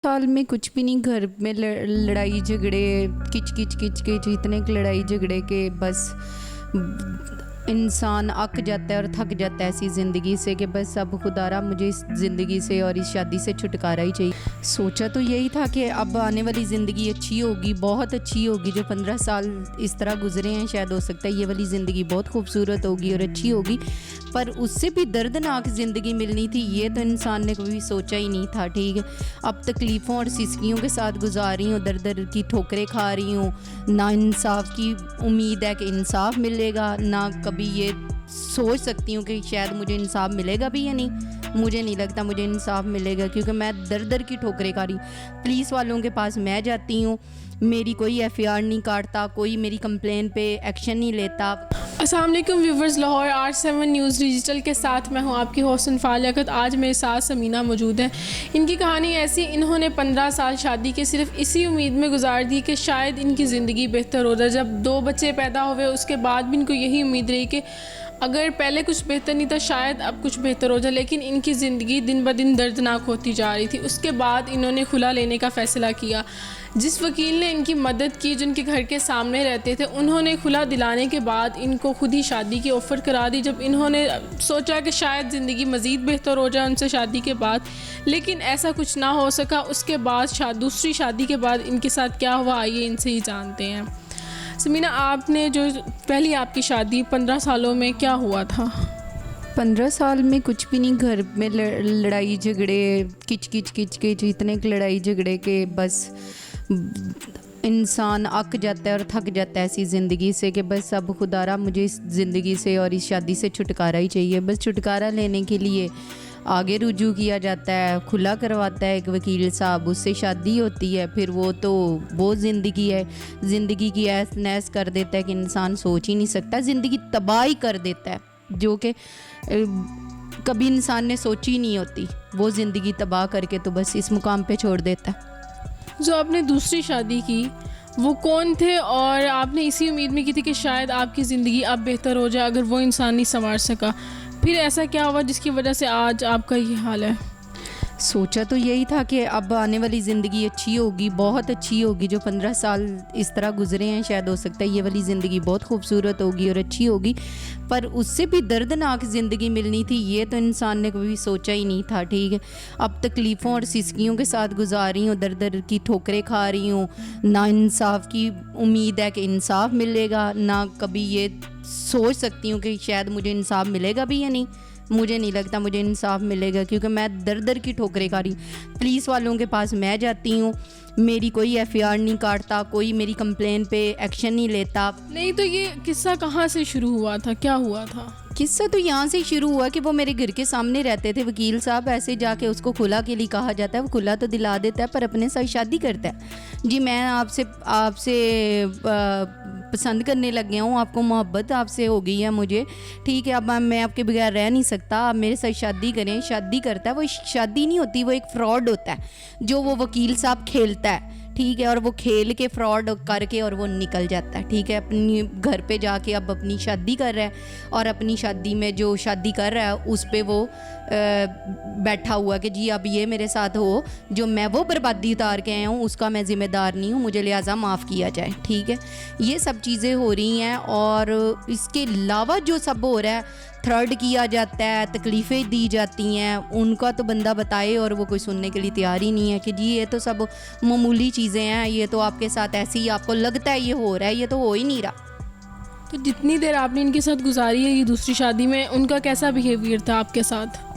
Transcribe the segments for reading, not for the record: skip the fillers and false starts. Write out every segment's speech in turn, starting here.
साल में कुछ भी नहीं, घर में लड़ाई झगड़े, किच किच किच किच, इतने लड़ाई झगड़े के बस इंसान अक जाता है और थक जाता है ऐसी ज़िंदगी से कि बस अब खुदारा मुझे इस ज़िंदगी से और इस शादी से छुटकारा ही चाहिए। सोचा तो यही था कि अब आने वाली ज़िंदगी अच्छी होगी, बहुत अच्छी होगी। जो 15 साल इस तरह गुजरे हैं, शायद हो सकता है ये वाली ज़िंदगी बहुत खूबसूरत होगी और अच्छी होगी, पर उससे भी दर्दनाक ज़िंदगी मिलनी थी ये तो इंसान ने कभी सोचा ही नहीं था। ठीक है, अब तकलीफ़ों और सिसकियों के साथ गुजार रही हूँ, दर दर की ठोकरें खा रही हूँ, ना इंसाफ की उम्मीद है कि इंसाफ मिलेगा, ना कभी ये सोच सकती हूँ कि शायद मुझे इंसाफ मिलेगा भी या नहीं। मुझे नहीं लगता मुझे इंसाफ मिलेगा, क्योंकि मैं दर दर की ठोकरें खा रही हूँ। पुलिस वालों के पास मैं जाती हूँ, मेरी कोई एफआईआर नहीं काटता, कोई मेरी कंप्लेन पे एक्शन नहीं लेता। अस्सलाम वालेकुम viewers, Lahore R7 news digital के साथ मैं हूं आपकी होस्ट फालियाकत। आज मेरे साथ समीना मौजूद है। इनकी कहानी ऐसी, इन्होंने 15 साल शादी के सिर्फ इसी उम्मीद में गुजार दी कि शायद इनकी ज़िंदगी बेहतर हो जाए। जब 2 बच्चे पैदा हुए उसके बाद भी इनको यही उम्मीद रही कि अगर पहले कुछ बेहतर नहीं था शायद अब कुछ बेहतर हो जाए, लेकिन इनकी ज़िंदगी दिन ब दिन दर्दनाक होती जा रही थी। उसके बाद इन्होंने खुला लेने का फ़ैसला किया। जिस वकील ने इनकी मदद की, जो इनके घर के सामने रहते थे, उन्होंने खुला दिलाने के बाद इनको खुद ही शादी की ऑफ़र करा दी। जब इन्होंने सोचा कि शायद ज़िंदगी मज़ीद बेहतर हो जाए उनसे शादी के बाद, लेकिन ऐसा कुछ ना हो सका। उसके बाद दूसरी शादी के बाद इनके साथ क्या हुआ आइए इनसे ही जानते हैं। समीना, आपने जो पहली आपकी शादी 15 सालों में क्या हुआ था? 15 साल में कुछ भी नहीं, घर में लड़ाई झगड़े, किच किच किच किच, इतने लड़ाई झगड़े के बस इंसान अक जाता है और थक जाता है ऐसी ज़िंदगी से कि बस अब खुदारा मुझे इस ज़िंदगी से और इस शादी से छुटकारा ही चाहिए। बस छुटकारा लेने के लिए आगे रुजू किया जाता है, खुला करवाता है एक वकील साहब, उससे शादी होती है। फिर वो ज़िंदगी है, ज़िंदगी की ऐस नैस कर देता है कि इंसान सोच ही नहीं सकता। ज़िंदगी तबाही कर देता है जो कि कभी इंसान ने सोची नहीं होती। वो ज़िंदगी तबाह करके तो बस इस मुकाम पे छोड़ देता है। जो आपने दूसरी शादी की वो कौन थे, और आपने इसी उम्मीद में की थी कि शायद आपकी ज़िंदगी अब बेहतर हो जाए अगर वो इंसान नहीं संवार सका? फिर ऐसा क्या हुआ जिसकी वजह से आज आपका ये हाल है? सोचा तो यही था कि अब आने वाली ज़िंदगी अच्छी होगी, बहुत अच्छी होगी। जो 15 साल इस तरह गुजरे हैं, शायद हो सकता है ये वाली ज़िंदगी बहुत खूबसूरत होगी और अच्छी होगी, पर उससे भी दर्दनाक ज़िंदगी मिलनी थी ये तो इंसान ने कभी सोचा ही नहीं था। ठीक है, अब तकलीफ़ों और सिसकियों के साथ गुजार रही हूँ, दर दर की ठोकरें खा रही हूँ, ना इंसाफ की उम्मीद है कि इंसाफ मिलेगा, ना कभी ये सोच सकती हूँ कि शायद मुझे इंसाफ मिलेगा भी या नहीं। मुझे नहीं लगता मुझे इंसाफ मिलेगा, क्योंकि मैं दर दर की ठोकरें खा रही हूँ। पुलिस वालों के पास मैं जाती हूँ, मेरी कोई एफआईआर नहीं काटता, कोई मेरी कंप्लेन पे एक्शन नहीं लेता। नहीं तो ये किस्सा कहाँ से शुरू हुआ था, क्या हुआ था? किस्सा तो यहाँ से शुरू हुआ कि वो मेरे घर के सामने रहते थे वकील साहब। ऐसे जाके उसको खुला के लिए कहा जाता है, वो खुला तो दिला देता है पर अपने साथ शादी करता है। जी मैं आपसे पसंद करने लग गया हूँ, आपको मोहब्बत आपसे हो गई है मुझे, ठीक है, अब मैं आपके बगैर रह नहीं सकता, आप मेरे साथ शादी करें। शादी करता है, वो शादी नहीं होती, वो एक फ्रॉड होता है जो वो वकील साहब खेलता है। ठीक है, और वो खेल के फ्रॉड करके और वो निकल जाता है। ठीक है, अपनी घर पे जाके अब अपनी शादी कर रहा है, और अपनी शादी में जो शादी कर रहा है उस पे वो बैठा हुआ कि जी अब ये मेरे साथ हो, जो मैं वो बर्बादी उतार के आया हूँ उसका मैं ज़िम्मेदार नहीं हूँ, मुझे लिहाजा माफ़ किया जाए। ठीक है, ये सब चीज़ें हो रही हैं, और इसके अलावा जो सब हो रहा है, थ्रेड किया जाता है, तकलीफ़ें दी जाती हैं, उनका तो बंदा बताए और वो कोई सुनने के लिए तैयार ही नहीं है कि जी ये तो सब मामूली चीज़ें हैं, ये तो आपके साथ ऐसे ही आपको लगता है ये हो रहा है, ये तो हो ही नहीं रहा। तो जितनी देर आपने इनके साथ गुजारी है ये दूसरी शादी में, उनका कैसा बिहेवियर था आपके साथ?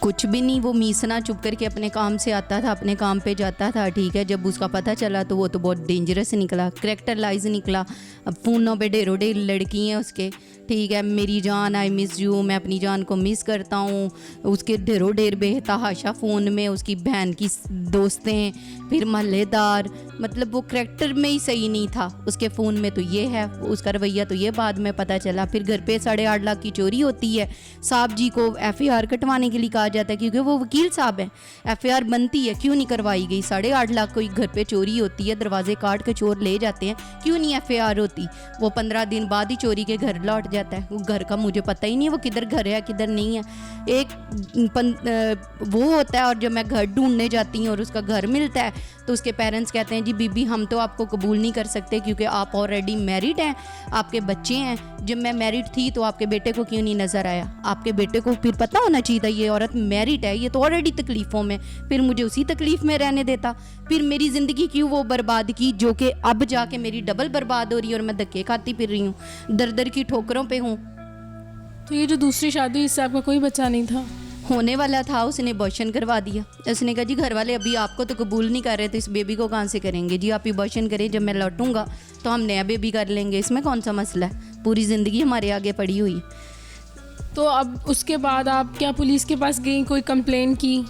कुछ भी नहीं, वो मीसना चुप करके अपने काम से आता था, अपने काम पे जाता था। ठीक है, जब उसका पता चला तो वो तो बहुत डेंजरस निकला, करैक्टरलाइज निकला। अब फ़ोनों पे ढेरों ढेर लड़की हैं उसके। ठीक है, मेरी जान, आई मिस यू, मैं अपनी जान को मिस करता हूँ, उसके ढेरों ढेर बेतहाशा फ़ोन में उसकी बहन की दोस्तें, फिर महल्लेदार, मतलब वो करैक्टर में ही सही नहीं था। उसके फ़ोन में तो ये है, उसका रवैया तो ये बाद में पता चला। फिर घर पे 8.5 लाख की चोरी होती है, साहब जी को एफआईआर कटवाने के लिए कहा जाता है क्योंकि वो वकील साहब हैं, FIR बनती है, क्यों नहीं करवाई गई? 8.5 लाख कोई घर पे चोरी होती है, दरवाजे काट के चोर ले जाते हैं, क्यों नहीं FIR होती? वो 15 दिन बाद ही चोरी के घर लौट जाता है। वो घर का मुझे पता ही नहीं है वो किधर घर है किधर नहीं है। वो होता है, और जब मैं घर ढूंढने जाती हूँ और उसका घर मिलता है तो उसके पेरेंट्स कहते हैं जी बीबी हम तो आपको कबूल नहीं कर सकते क्योंकि आप ऑलरेडी मैरिड हैं, आपके बच्चे हैं। जब मैं मैरिड थी तो आपके बेटे को क्यों नहीं नज़र आया? आपके बेटे को फिर पता होना चाहिए था ये औरत मैरिड है, ये तो ऑलरेडी तकलीफ़ों में, फिर मुझे उसी तकलीफ़ में रहने देता। फिर मेरी ज़िंदगी क्यों वो बर्बाद की जो कि अब जाके मेरी डबल बर्बाद हो रही है और मैं धक्के खाती फिर रही हूँ, दर दर की ठोकरों पे हूँ। तो ये जो दूसरी शादी हुई, इससे आपका कोई बच्चा नहीं था? होने वाला था, उसने अबॉर्शन करवा दिया। उसने कहा जी घर वाले अभी आपको तो कबूल नहीं कर रहे तो इस बेबी को कहाँ से करेंगे जी, आप अबॉर्शन करें, जब मैं लौटूंगा तो हम नया बेबी कर लेंगे, इसमें कौन सा मसला है? पूरी ज़िंदगी हमारे आगे पड़ी हुई। तो अब उसके बाद आप क्या पुलिस के पास गई, कोई कंप्लेन की?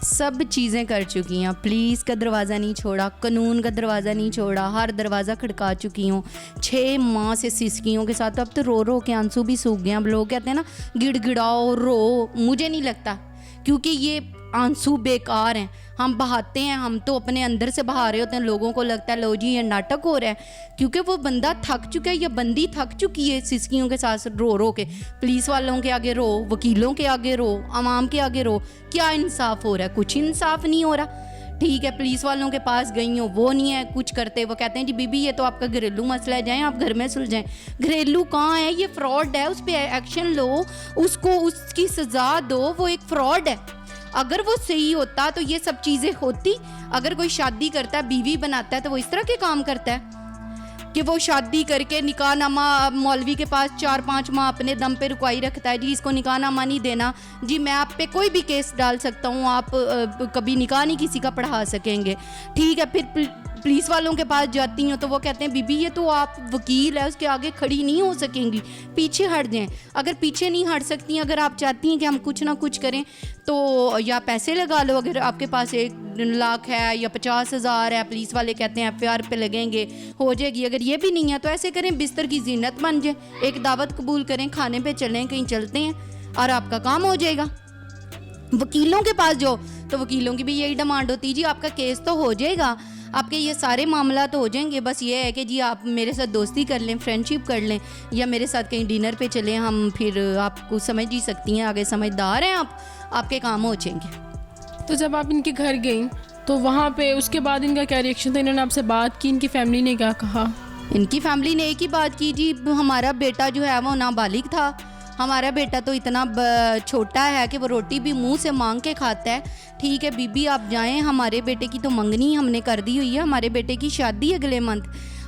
सब चीज़ें कर चुकी हैं, पुलिस का दरवाज़ा नहीं छोड़ा, कानून का दरवाज़ा नहीं छोड़ा, हर दरवाज़ा खड़का चुकी हूँ। 6 माह से सिसकियों के साथ, अब तो रो रो के आंसू भी सूख गए। अब लोग कहते हैं ना गिड़गिड़ाओ रो, मुझे नहीं लगता क्योंकि ये आंसू बेकार हैं। हम बहाते हैं, हम तो अपने अंदर से बहा रहे होते हैं, लोगों को लगता है लो जी ये नाटक हो रहा है, क्योंकि वो बंदा थक चुका है या बंदी थक चुकी है सिसकियों के साथ रो रो के। पुलिस वालों के आगे रो, वकीलों के आगे रो, आवाम के आगे रो, क्या इंसाफ हो रहा है? कुछ इंसाफ नहीं हो रहा। ठीक है, पुलिस वालों के पास गई हो, वो नहीं है कुछ करते, वो कहते हैं जी बीबी ये तो आपका घरेलू मसला है, जाएं आप घर में सुलझाएं। घरेलू कहाँ है? ये फ्रॉड है, उस पर एक्शन लो, उसको उसकी सज़ा दो, वो एक फ्रॉड है। अगर वो सही होता तो ये सब चीज़ें होती। अगर कोई शादी करता है, बीवी बनाता है, तो वो इस तरह के काम करता है कि वो शादी करके निकाहनामा मौलवी के पास 4-5 माह अपने दम पे रुकवाई रखता है जी इसको निकाहनामा नहीं देना जी, मैं आप पे कोई भी केस डाल सकता हूँ, आप कभी निकाह नहीं किसी का पढ़ा सकेंगे। ठीक है, फिर पुलिस वालों के पास जाती हूँ तो वो कहते हैं बीबी ये तो आप वकील है, उसके आगे खड़ी नहीं हो सकेंगी, पीछे हट जाएं। अगर पीछे नहीं हट सकती, अगर आप चाहती हैं कि हम कुछ ना कुछ करें तो या पैसे लगा लो, अगर आपके पास 1 लाख है या 50,000 है, पुलिस वाले कहते हैं FIR पे लगेंगे, हो जाएगी। अगर ये भी नहीं है तो ऐसे करें बिस्तर की जीनत बन जाए, एक दावत कबूल करें, खाने पे चलें, कहीं चलते हैं और आपका काम हो जाएगा। वकीलों के पास जाओ तो वकीलों की भी यही डिमांड होती है जी आपका केस तो हो जाएगा, आपके ये सारे मामला तो हो जाएंगे, बस ये है कि जी आप मेरे साथ दोस्ती कर लें, फ्रेंडशिप कर लें, या मेरे साथ कहीं डिनर पे चलें, हम फिर आपको समझ ही सकती हैं, आगे समझदार हैं आप, आपके काम हो जाएंगे। तो जब आप इनके घर गई तो वहाँ पे उसके बाद इनका क्या रिएक्शन था? इन्होंने आपसे बात की, इनकी फैमिली ने क्या कहा? इनकी फैमिली ने एक ही बात की जी हमारा बेटा जो है वो नाबालिग था, हमारा बेटा तो इतना छोटा है कि वो रोटी भी मुंह से मांग के खाता है। ठीक है बीबी आप जाएं, हमारे बेटे की तो मंगनी हमने कर दी हुई है, हमारे बेटे की शादी अगले मंथ,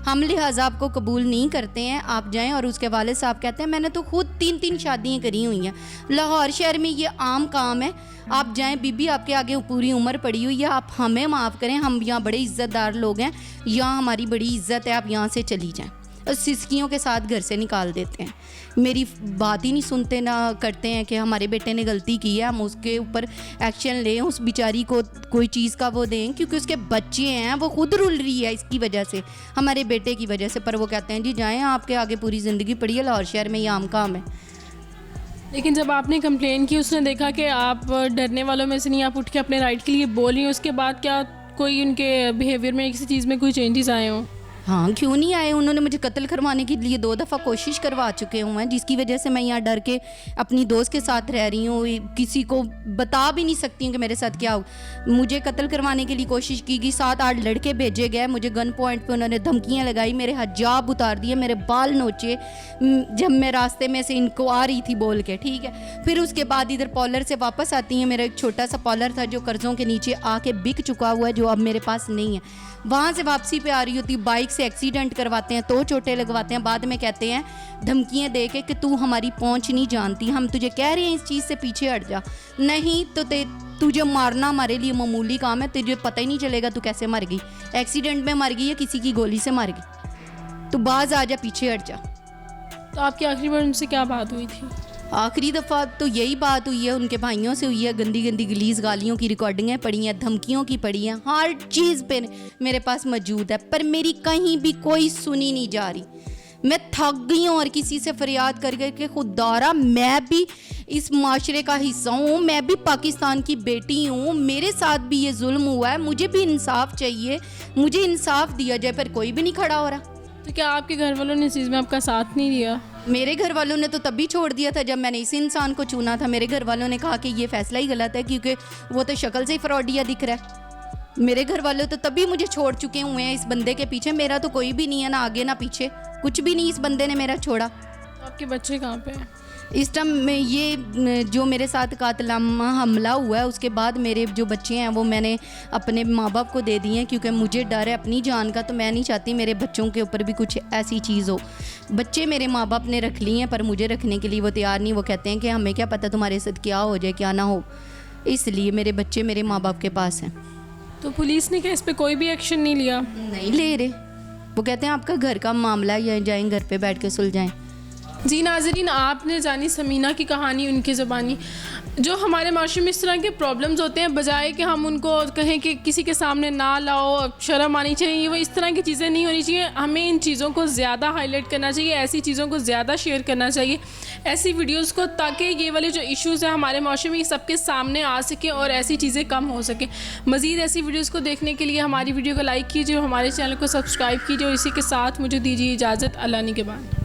हम लिहाजा आपको कबूल नहीं करते हैं, आप जाएं। और उसके वालिद साहब कहते हैं मैंने तो खुद 3-3 शादियाँ करी हुई हैं, लाहौर शहर में ये आम काम है, आप जाएं बीबी आपके आगे पूरी उम्र पड़ी हुई है, आप हमें माफ़ करें, हम यहाँ बड़े इज़्ज़तदार लोग हैं, यहाँ हमारी बड़ी इज़्ज़त है, आप यहाँ से चली जाएं। सिसकियों के साथ घर से निकाल देते हैं, मेरी बात ही नहीं सुनते ना करते हैं कि हमारे बेटे ने गलती की है, हम उसके ऊपर एक्शन लें, उस बेचारी को कोई चीज़ का वो दें, क्योंकि उसके बच्चे हैं, वो खुद रुल रही है इसकी वजह से, हमारे बेटे की वजह से। पर वो कहते हैं जी जाएं, आपके आगे पूरी ज़िंदगी पड़ी है, लाहौर शहर में ये आम काम है। लेकिन जब आपने कंप्लेन की, उसने देखा कि आप डरने वालों में से नहीं, आप उठ के अपने राइट के लिए बोल रही हैं, उसके बाद क्या कोई उनके बिहेवियर में किसी चीज़ में कोई चेंजेस आए हों? हाँ क्यों नहीं आए, उन्होंने मुझे कत्ल करवाने के लिए 2 दफ़ा कोशिश करवा चुके हुए हैं, जिसकी वजह से मैं यहाँ डर के अपनी दोस्त के साथ रह रही हूँ, किसी को बता भी नहीं सकती हूँ कि मेरे साथ क्या हो। मुझे कत्ल करवाने के लिए कोशिश की गई, 7-8 लड़के भेजे गए, मुझे गन पॉइंट पे उन्होंने धमकियाँ लगाई, मेरे हिजाब उतार दिए, मेरे बाल नोचे जब मैं रास्ते में से इनको आ रही थी बोल के। ठीक है, फिर उसके बाद इधर पॉलर से वापस आती हैं, मेरा एक छोटा सा पॉलर था जो कर्ज़ों के नीचे आके बिक चुका हुआ है, जो अब मेरे पास नहीं है, वहाँ से वापसी पे आ रही होती, बाइक से एक्सीडेंट करवाते हैं, तो चोटें लगवाते हैं, बाद में कहते हैं धमकियाँ दे के कि तू हमारी पहुँच नहीं जानती, हम तुझे कह रहे हैं इस चीज़ से पीछे हट जा, नहीं तो तुझे मारना हमारे लिए मामूली काम है, तुझे पता ही नहीं चलेगा तू कैसे मर गई, एक्सीडेंट में मर गई या किसी की गोली से मर गई, तू बाज आ जा, पीछे हट जा। तो आपकी आखिरी बार उनसे क्या बात हुई थी? आखिरी दफ़ा तो यही बात हुई है, उनके भाइयों से हुई है, गंदी गंदी गलीज गालियों की रिकॉर्डिंगें पड़ी हैं, धमकियों की पड़ी हैं, हर चीज़ पे मेरे पास मौजूद है, पर मेरी कहीं भी कोई सुनी नहीं जा रही। मैं थक गई हूँ और किसी से फरियाद कर करके खुदारा मैं भी इस माशरे का हिस्सा हूँ, मैं भी पाकिस्तान की बेटी हूँ, मेरे साथ भी ये जुल्म हुआ है, मुझे भी इंसाफ चाहिए, मुझे इंसाफ दिया जाए, पर कोई भी नहीं खड़ा हो रहा। तो क्या आपके घर वालों ने इस चीज़ में आपका साथ नहीं दिया? मेरे घर वालों ने तो तभी छोड़ दिया था जब मैंने इस इंसान को चुना था। मेरे घर वालों ने कहा कि ये फैसला ही गलत है क्योंकि वो तो शक्ल से ही फ्रॉडिया दिख रहा है। मेरे घर वाले तो तभी मुझे छोड़ चुके हुए हैं इस बंदे के पीछे। मेरा तो कोई भी नहीं है, ना आगे ना पीछे, कुछ भी नहीं। इस बंदे ने मेरा छोड़ा। आपके बच्चे कहाँ पे हैं? इस टाइम में ये जो मेरे साथ कातिलाना हमला हुआ है उसके बाद मेरे जो बच्चे हैं वो मैंने अपने माँ बाप को दे दिए हैं क्योंकि मुझे डर है अपनी जान का। तो मैं नहीं चाहती मेरे बच्चों के ऊपर भी कुछ ऐसी चीज़ हो। बच्चे मेरे माँ बाप ने रख लिए हैं पर मुझे रखने के लिए वो तैयार नहीं। वो कहते हैं कि हमें क्या पता तुम्हारे साथ क्या हो जाए क्या ना हो, इसलिए मेरे बच्चे मेरे माँ बाप के पास हैं। तो पुलिस ने क्या इस पर कोई भी एक्शन नहीं लिया? नहीं ले रहे। वो कहते हैं आपका घर का मामला है, या जाएँ घर पे बैठ के सुलझाएं। जी नाज़रीन, आपने जानी समीना की कहानी उनकी ज़बानी। जो हमारे माशरे में इस तरह के प्रॉब्लम्स होते हैं, बजाय कि हम उनको कहें कि किसी के सामने ना लाओ, शर्म आनी चाहिए, वो इस तरह की चीज़ें नहीं होनी चाहिए। हमें इन चीज़ों को ज़्यादा हाईलाइट करना चाहिए, ऐसी चीज़ों को ज़्यादा शेयर करना चाहिए, ऐसी वीडियोज़ को, ताकि ये वाले जो इश्यूज़ हैं हमारे माशरे में ये सबके सामने आ सके और ऐसी चीज़ें कम हो सके। मज़ीद ऐसी वीडियोज़ को देखने के लिए हमारी वीडियो को लाइक कीजिए, हमारे चैनल को सब्सक्राइब कीजिए और इसी के साथ मुझे दीजिए इजाज़त। अल्लाह निगहबान।